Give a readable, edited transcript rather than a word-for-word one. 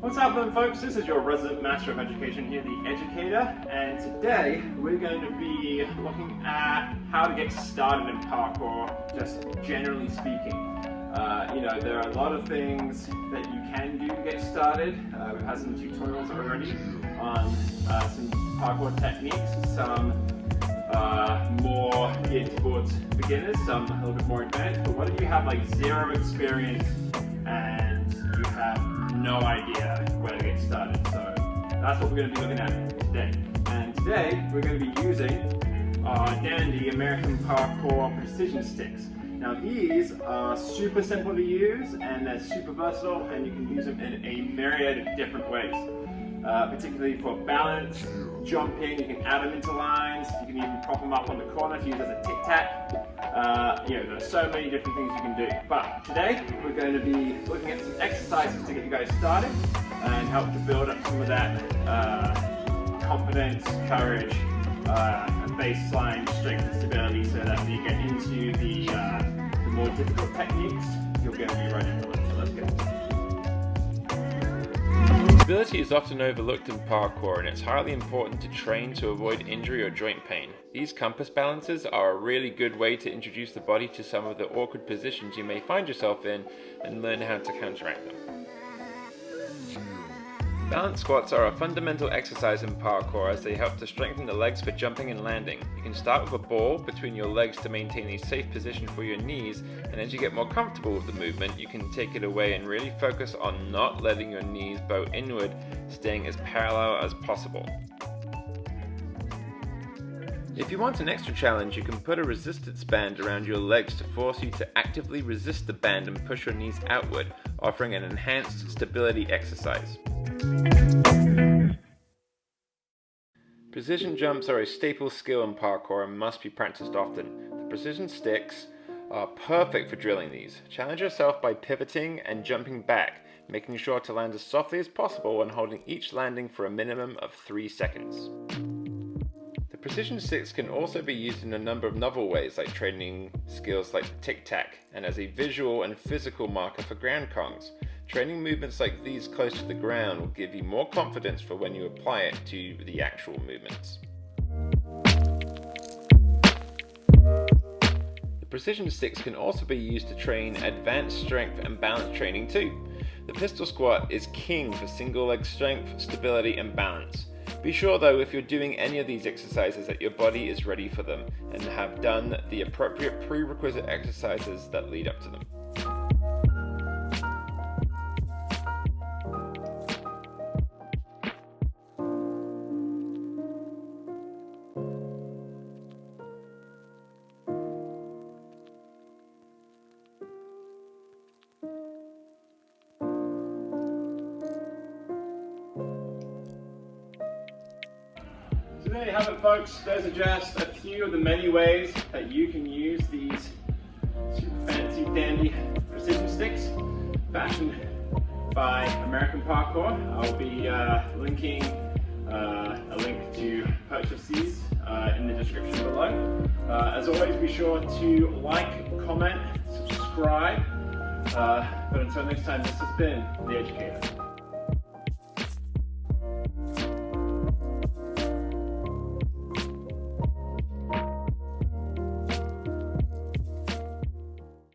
What's happening, folks? This is your resident master of education here, the Educator, and today we're going to be looking at how to get started in parkour, just generally speaking. There are a lot of things that you can do to get started. We've had some tutorials already on some parkour techniques, some more geared towards beginners, some a little bit more advanced. But what if you have like zero experience and you have no idea where to get started? So that's what we're going to be looking at today. And today we're going to be using our dandy American Parkour Precision Sticks. Now these are super simple to use and they're super versatile, and you can use them in a myriad of different ways. Particularly for balance, jumping, you can add them into lines, you can even prop them up on the corner to use as a tic-tac. There are so many different things you can do. But today, we're going to be looking at some exercises to get you guys started and help to build up some of that confidence, courage, and baseline strength and stability, so that when you get into the more difficult techniques, you're going to be right into them. So let's go. Stability is often overlooked in parkour, and it's highly important to train to avoid injury or joint pain. These compass balances are a really good way to introduce the body to some of the awkward positions you may find yourself in and learn how to counteract them. Balance squats are a fundamental exercise in parkour as they help to strengthen the legs for jumping and landing. You can start with a ball between your legs to maintain a safe position for your knees, and as you get more comfortable with the movement, you can take it away and really focus on not letting your knees bow inward, staying as parallel as possible. If you want an extra challenge, you can put a resistance band around your legs to force you to actively resist the band and push your knees outward, offering an enhanced stability exercise. Precision jumps are a staple skill in parkour and must be practiced often. The precision sticks are perfect for drilling these. Challenge yourself by pivoting and jumping back, making sure to land as softly as possible and holding each landing for a minimum of 3 seconds. The precision sticks can also be used in a number of novel ways, like training skills like the tic-tac, and as a visual and physical marker for ground kongs. Training movements like these close to the ground will give you more confidence for when you apply it to the actual movements. The precision sticks can also be used to train advanced strength and balance training too. The pistol squat is king for single leg strength, stability and balance. Be sure though, if you're doing any of these exercises, that your body is ready for them and have done the appropriate prerequisite exercises that lead up to them. So there you have it, folks. Those are just a few of the many ways that you can use these super fancy dandy precision sticks fashioned by American Parkour. I'll be linking a link to purchase these in the description below. As always, be sure to like, comment, subscribe. But until next time, this has been The Educator.